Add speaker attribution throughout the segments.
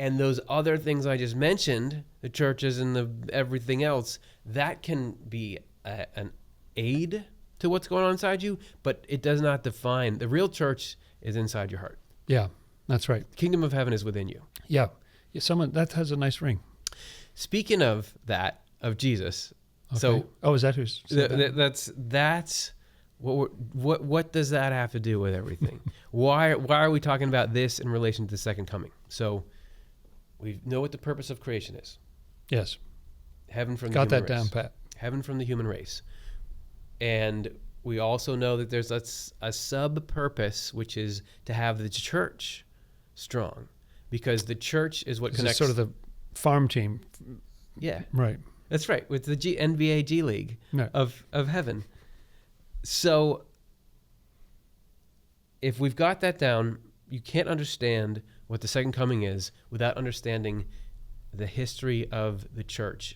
Speaker 1: And those other things I just mentioned, the churches and the everything else, that can be an aid to what's going on inside you, but it does not define. The real church is inside your heart.
Speaker 2: Yeah, that's right.
Speaker 1: Kingdom of heaven is within you.
Speaker 2: Yeah. Someone that has a nice ring.
Speaker 1: Speaking of that, of Jesus.
Speaker 2: Okay.
Speaker 1: So,
Speaker 2: is that who's said that?
Speaker 1: That's what does that have to do with everything? Why are we talking about this in relation to the second coming? So, we know what the purpose of creation is.
Speaker 2: Yes.
Speaker 1: Heaven from the
Speaker 2: Got
Speaker 1: human
Speaker 2: that
Speaker 1: race.
Speaker 2: down, Pat.
Speaker 1: Heaven from the human race. And we also know that there's a sub-purpose, which is to have the church strong. Because the church is what connects...
Speaker 2: It's sort of the farm team.
Speaker 1: Yeah.
Speaker 2: Right.
Speaker 1: That's right. With the NBA G League of heaven. So if we've got that down, you can't understand what the second coming is without understanding the history of the church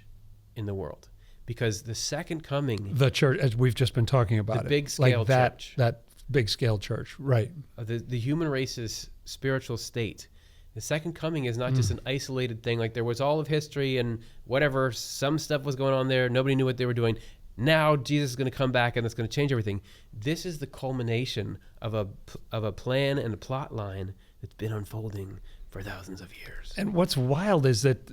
Speaker 1: in the world. Because the second coming...
Speaker 2: The church, as we've just been talking about
Speaker 1: the big scale
Speaker 2: like that,
Speaker 1: church.
Speaker 2: that big scale church, right.
Speaker 1: The human race's spiritual state. The second coming is not just an isolated thing. Like there was all of history and whatever, some stuff was going on there. Nobody knew what they were doing. Now Jesus is going to come back and it's going to change everything. This is the culmination of a plan and a plot line that's been unfolding for thousands of years.
Speaker 2: And what's wild is that,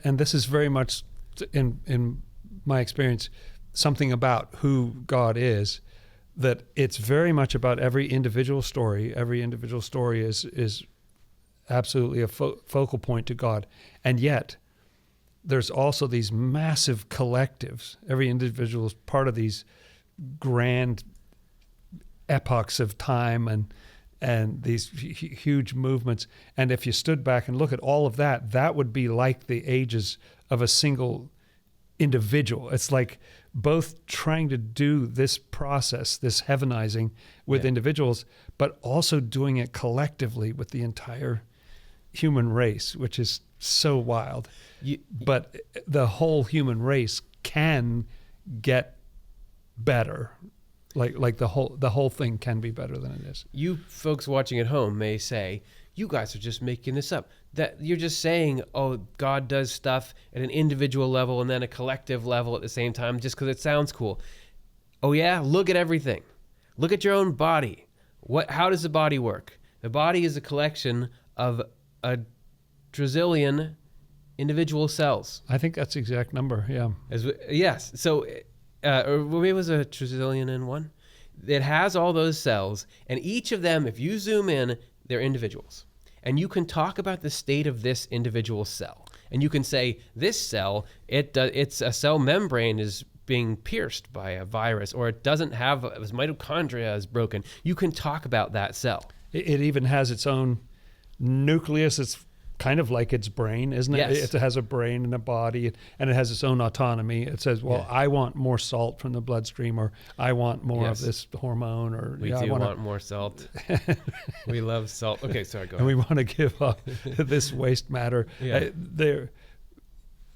Speaker 2: and this is very much in my experience, something about who God is, that it's very much about every individual story. Every individual story is absolutely a focal point to God. And yet, there's also these massive collectives. Every individual is part of these grand epochs of time and these huge movements. And if you stood back and look at all of that, that would be like the ages of a single individual. It's like both trying to do this process, this heavenizing with individuals, but also doing it collectively with the entire human race, which is so wild. But the whole human race can get better. Like the whole thing can be better than it is.
Speaker 1: You folks watching at home may say, you guys are just making this up. That you're just saying, oh, God does stuff at an individual level and then a collective level at the same time just because it sounds cool. Oh yeah, look at everything. Look at your own body. How does the body work? The body is a collection of a trillion individual cells.
Speaker 2: I think that's the exact number, yeah.
Speaker 1: Yes, so or maybe it was a trillion and one. It has all those cells, and each of them, if you zoom in, they're individuals. And you can talk about the state of this individual cell. And you can say, this cell, it's a cell membrane is being pierced by a virus, or it doesn't have, its mitochondria is broken. You can talk about that cell.
Speaker 2: It even has its own nucleus. It's kind of like its brain, isn't it?
Speaker 1: Yes.
Speaker 2: It has a brain and a body, and it has its own autonomy. It says, well, I want more salt from the bloodstream, or I want more of this hormone, or
Speaker 1: we do want more salt. We love salt. Okay, sorry, go ahead.
Speaker 2: And we want to give up this waste matter.
Speaker 1: Yeah.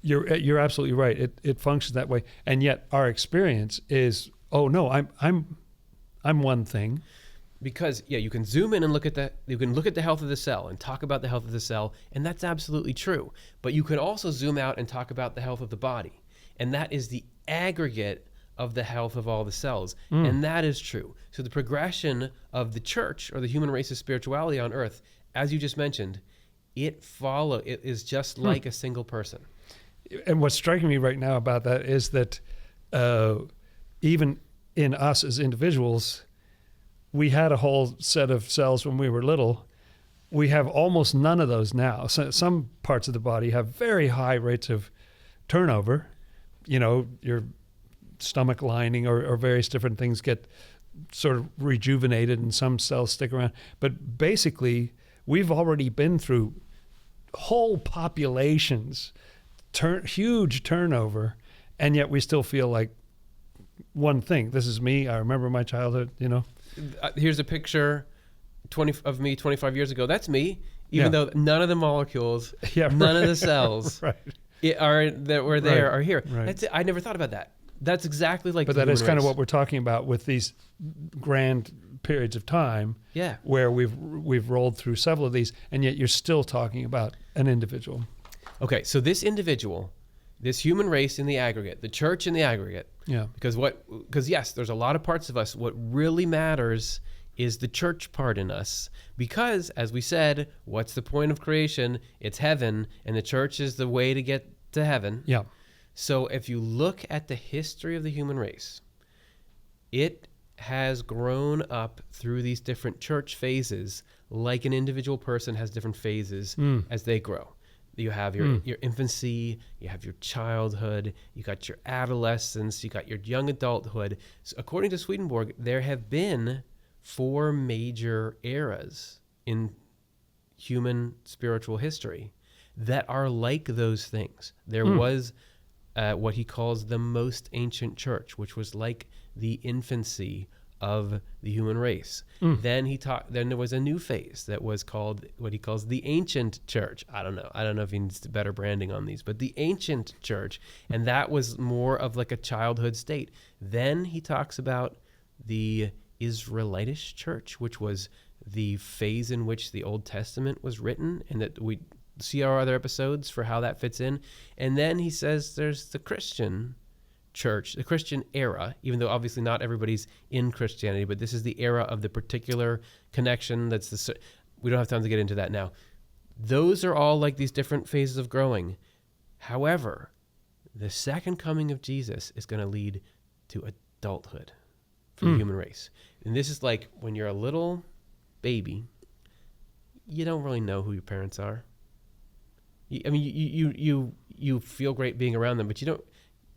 Speaker 2: You're absolutely right. It functions that way, and yet our experience is, oh no, I'm one thing.
Speaker 1: Because you can zoom in and look at that. You can look at the health of the cell and talk about the health of the cell, and that's absolutely true. But you can also zoom out and talk about the health of the body, and that is the aggregate of the health of all the cells, and that is true. So the progression of the church or the human race's spirituality on earth, as you just mentioned, it is just like a single person.
Speaker 2: And what's striking me right now about that is that even in us as individuals, we had a whole set of cells when we were little. We have almost none of those now. So some parts of the body have very high rates of turnover. You know, your stomach lining or various different things get sort of rejuvenated and some cells stick around. But basically, we've already been through whole populations, huge turnover, and yet we still feel like one thing. This is me. I remember my childhood, you know.
Speaker 1: Here's a picture of me 25 years ago. That's me, even though none of the molecules, none of the cells that were there are here.
Speaker 2: Right.
Speaker 1: That's it. I never thought about that. That's exactly like
Speaker 2: But that is kind of what we're talking about with these grand periods of time
Speaker 1: Yeah.
Speaker 2: where we've rolled through several of these, and yet you're still talking about an individual.
Speaker 1: Okay, so this individual, this human race in the aggregate, the church in the aggregate,
Speaker 2: Yeah.
Speaker 1: because yes, there's a lot of parts of us. What really matters is the church part in us, because as we said, what's the point of creation? It's heaven, and the church is the way to get to heaven.
Speaker 2: Yeah.
Speaker 1: So if you look at the history of the human race, it has grown up through these different church phases, like an individual person has different phases as they grow. You have your infancy, you have your childhood, you got your adolescence, you got your young adulthood. So according to Swedenborg, there have been 4 major eras in human spiritual history that are like those things. There was what he calls the most ancient church, which was like the infancy of the human race. Then there was a new phase that was called what he calls the ancient church. I don't know if he needs better branding on these, but the ancient church, and that was more of like a childhood state. Then he talks about the Israelitish church, which was the phase in which the Old Testament was written, and that we see our other episodes for how that fits in. And then he says there's the Christian church, the Christian era, even though obviously not everybody's in Christianity, but this is the era of the particular connection. We don't have time to get into that now. Those are all like these different phases of growing. However, the second coming of Jesus is going to lead to adulthood for the human race. And this is like when you're a little baby, you don't really know who your parents are. I mean, you feel great being around them, but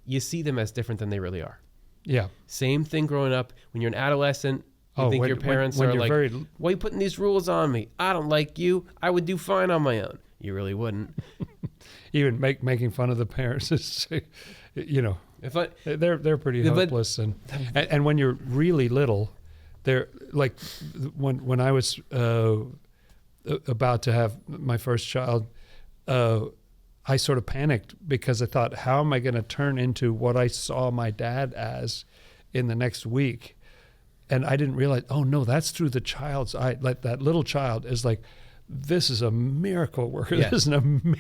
Speaker 1: you see them as different than they really are.
Speaker 2: Yeah.
Speaker 1: Same thing growing up. When you're an adolescent, you think your parents are like, why are you putting these rules on me? I don't like you. I would do fine on my own. You really wouldn't.
Speaker 2: Even making fun of the parents is, they're pretty hopeless. And when you're really little, they're like when I was about to have my first child, I sort of panicked because I thought, how am I going to turn into what I saw my dad as in the next week? And I didn't realize, oh no, that's through the child's eye. Like that little child is like, this is a miracle worker. Yeah. This is an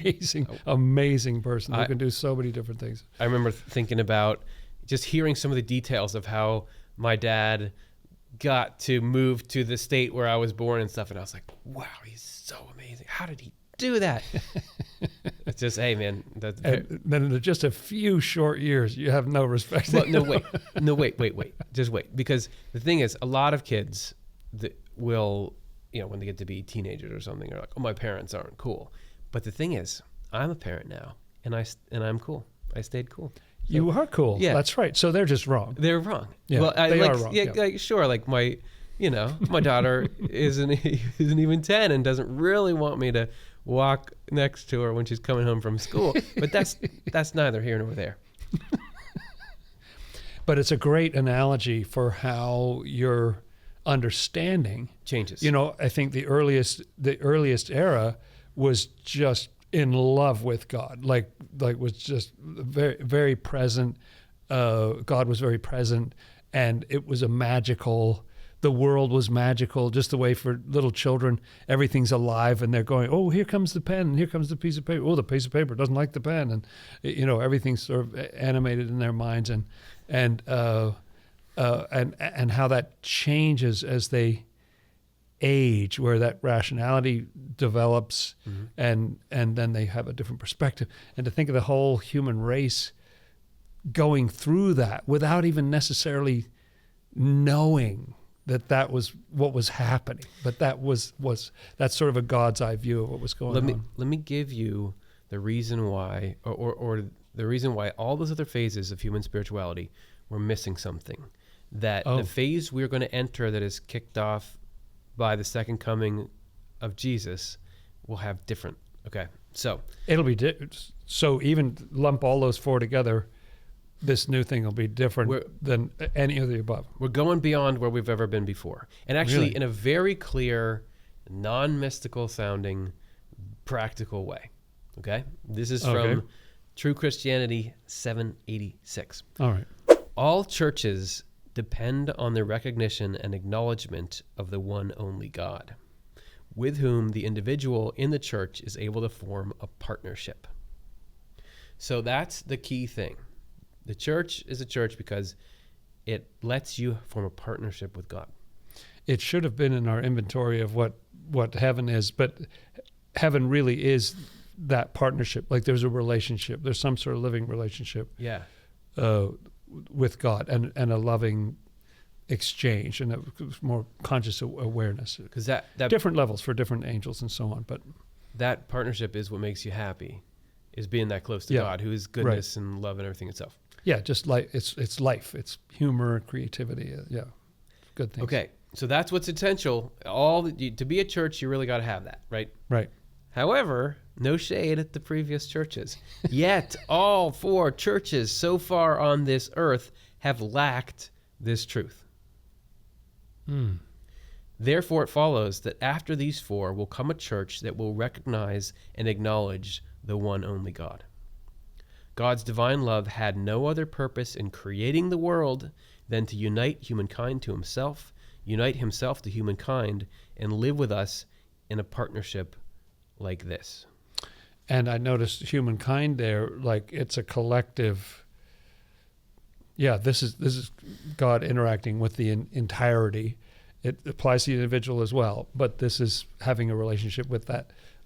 Speaker 2: amazing person who can do so many different things.
Speaker 1: I remember thinking about just hearing some of the details of how my dad got to move to the state where I was born and stuff. And I was like, wow, he's so amazing. How did he do that? It's just, hey man.
Speaker 2: And then in just a few short years, you have no respect.
Speaker 1: Well, wait. Just wait. Because the thing is, a lot of kids that will, when they get to be teenagers or something, are like, oh, my parents aren't cool. But the thing is, I'm a parent now, and I'm cool. I stayed cool. So,
Speaker 2: you are cool. Yeah, that's right. So they're just wrong.
Speaker 1: They're wrong.
Speaker 2: Yeah,
Speaker 1: well,
Speaker 2: they are wrong.
Speaker 1: Yeah, like sure. Like my daughter isn't even 10 and doesn't really want me to walk next to her when she's coming home from school. But that's neither here nor there.
Speaker 2: But it's a great analogy for how your understanding
Speaker 1: changes.
Speaker 2: I think the earliest era was just in love with God, like was just very, very present. God was very present, and it was the world was magical, just the way for little children, everything's alive and they're going, oh, here comes the pen, here comes the piece of paper. Oh, the piece of paper doesn't like the pen. And, everything's sort of animated in their minds and how that changes as they age, where that rationality develops and then they have a different perspective. And to think of the whole human race going through that without even necessarily knowing that was what was happening, but that's sort of a God's eye view of what was going on.
Speaker 1: Let me give you the reason why, or the reason why all those other phases of human spirituality were missing something. That the phase we're going to enter that is kicked off by the second coming of Jesus will have different. Okay, so
Speaker 2: it'll be so even lump all those 4 together. This new thing will be different than any of the above.
Speaker 1: We're going beyond where we've ever been before. And actually,
Speaker 2: really?
Speaker 1: In a very clear, non-mystical sounding, practical way. Okay? This is from True Christianity 786.
Speaker 2: All right.
Speaker 1: All churches depend on the recognition and acknowledgement of the one only God, with whom the individual in the church is able to form a partnership. So that's the key thing. The church is a church because it lets you form a partnership with God.
Speaker 2: It should have been in our inventory of what heaven is, but heaven really is that partnership. Like there's a relationship. There's some sort of living relationship with God and a loving exchange and a more conscious awareness.
Speaker 1: Because that
Speaker 2: different levels for different angels and so on. But
Speaker 1: that partnership is what makes you happy, is being that close to God, who is goodness and love and everything itself.
Speaker 2: Yeah, just like it's life. It's humor, creativity. Good things.
Speaker 1: Okay, so that's what's essential. To be a church, you really got to have that, right?
Speaker 2: Right.
Speaker 1: However, no shade at the previous churches. Yet all 4 churches so far on this earth have lacked this truth. Therefore, it follows that after these 4 will come a church that will recognize and acknowledge the one only God. God's divine love had no other purpose in creating the world than to unite humankind to himself, unite himself to humankind, and live with us in a partnership like this.
Speaker 2: And I noticed humankind there, like it's a collective. Yeah, this is God interacting with the entirety. It applies to the individual as well, but this is having a relationship with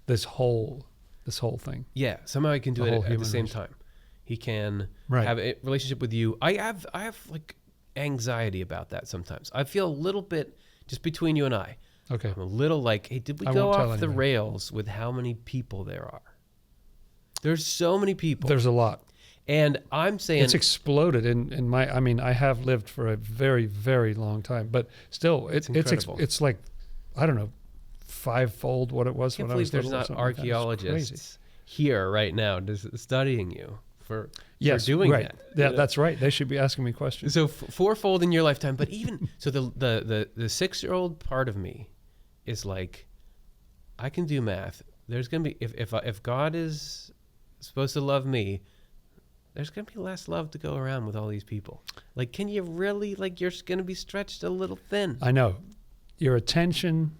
Speaker 2: this whole thing.
Speaker 1: Yeah, somehow he can do it at the same
Speaker 2: race.
Speaker 1: time. He can
Speaker 2: Right.
Speaker 1: have a relationship with you. I have like anxiety about that sometimes. I feel a little bit, just between you and I,
Speaker 2: Okay.
Speaker 1: I'm a little like, hey, did we
Speaker 2: I
Speaker 1: go
Speaker 2: won't tell
Speaker 1: off the
Speaker 2: anybody.
Speaker 1: rails with how many people there are? There's so many people.
Speaker 2: There's a lot.
Speaker 1: And I'm saying
Speaker 2: It's exploded in my. I mean, I have lived for a very, very long time, but still, it's
Speaker 1: incredible.
Speaker 2: it's like, I don't know, 5-fold what it was
Speaker 1: I can't
Speaker 2: when I was
Speaker 1: believe there's
Speaker 2: little or
Speaker 1: not
Speaker 2: something like that. It's
Speaker 1: archaeologists here right now studying you for
Speaker 2: Yes,
Speaker 1: doing
Speaker 2: right.
Speaker 1: that.
Speaker 2: Yeah, that's right. They should be asking me questions.
Speaker 1: So 4-fold in your lifetime, but even so, the 6-year-old part of me is like, I can do math. There's gonna be if God is supposed to love me, there's gonna be less love to go around with all these people. Like, can you really, like, you're gonna be stretched a little thin?
Speaker 2: I know. Your attention.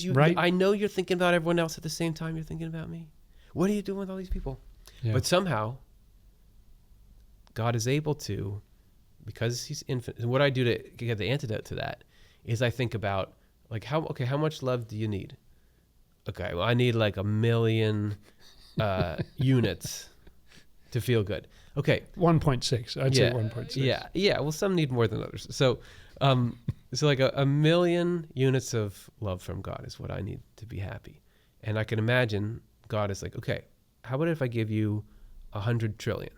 Speaker 2: Right?
Speaker 1: I know you're thinking about everyone else at the same time you're thinking about me. What are you doing with all these people?
Speaker 2: Yeah.
Speaker 1: But somehow, God is able to, because he's infinite. And what I do to get the antidote to that is I think about, like, how much love do you need? Okay, well, I need like 1 million units to feel good. Okay.
Speaker 2: 1.6. I'd say 1.6.
Speaker 1: Yeah. Well, some need more than others. So, so like 1 million units of love from God is what I need to be happy. And I can imagine God is like, okay, how about if I give you 100 trillion?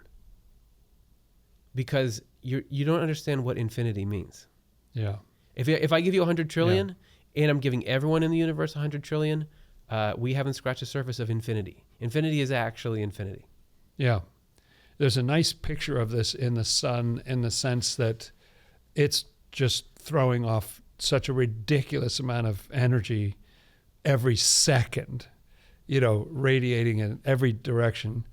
Speaker 1: Because you don't understand what infinity means.
Speaker 2: Yeah.
Speaker 1: If I give you 100 trillion and I'm giving everyone in the universe 100 trillion, we haven't scratched the surface of infinity. Infinity is actually infinity.
Speaker 2: Yeah. There's a nice picture of this in the sun in the sense that it's just throwing off such a ridiculous amount of energy every second, radiating in every direction.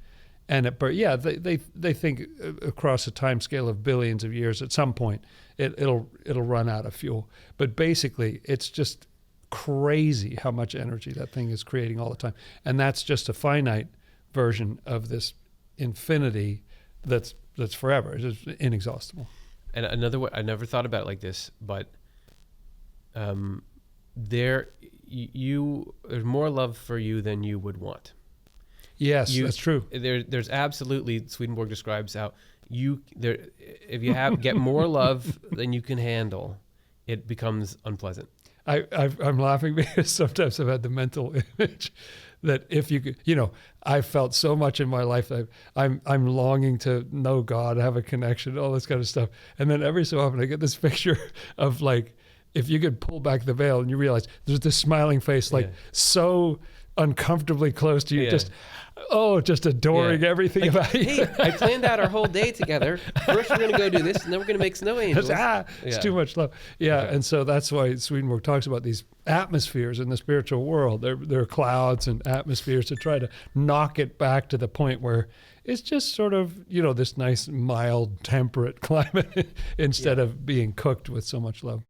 Speaker 2: And but they think across a time scale of billions of years, at some point it'll run out of fuel. But basically, it's just crazy how much energy that thing is creating all the time, and that's just a finite version of this infinity that's forever. It's just inexhaustible.
Speaker 1: And another way, I never thought about it like this, but there's more love for you than you would want.
Speaker 2: Yes, that's true.
Speaker 1: There's absolutely, Swedenborg describes how if you get more love than you can handle, it becomes unpleasant.
Speaker 2: I'm laughing because sometimes I've had the mental image that if you could, I've felt so much in my life that I'm longing to know God, have a connection, all this kind of stuff. And then every so often I get this picture of, like, if you could pull back the veil and you realize there's this smiling face, like so uncomfortably close to you,
Speaker 1: Yeah.
Speaker 2: just adoring everything about you.
Speaker 1: Hey, I planned out our whole day together. First, we're going to go do this, and then we're going to make snow angels.
Speaker 2: It's too much love. Yeah, and so that's why Swedenborg talks about these atmospheres in the spiritual world. There are clouds and atmospheres to try to knock it back to the point where it's just sort of, this nice, mild, temperate climate instead of being cooked with so much love.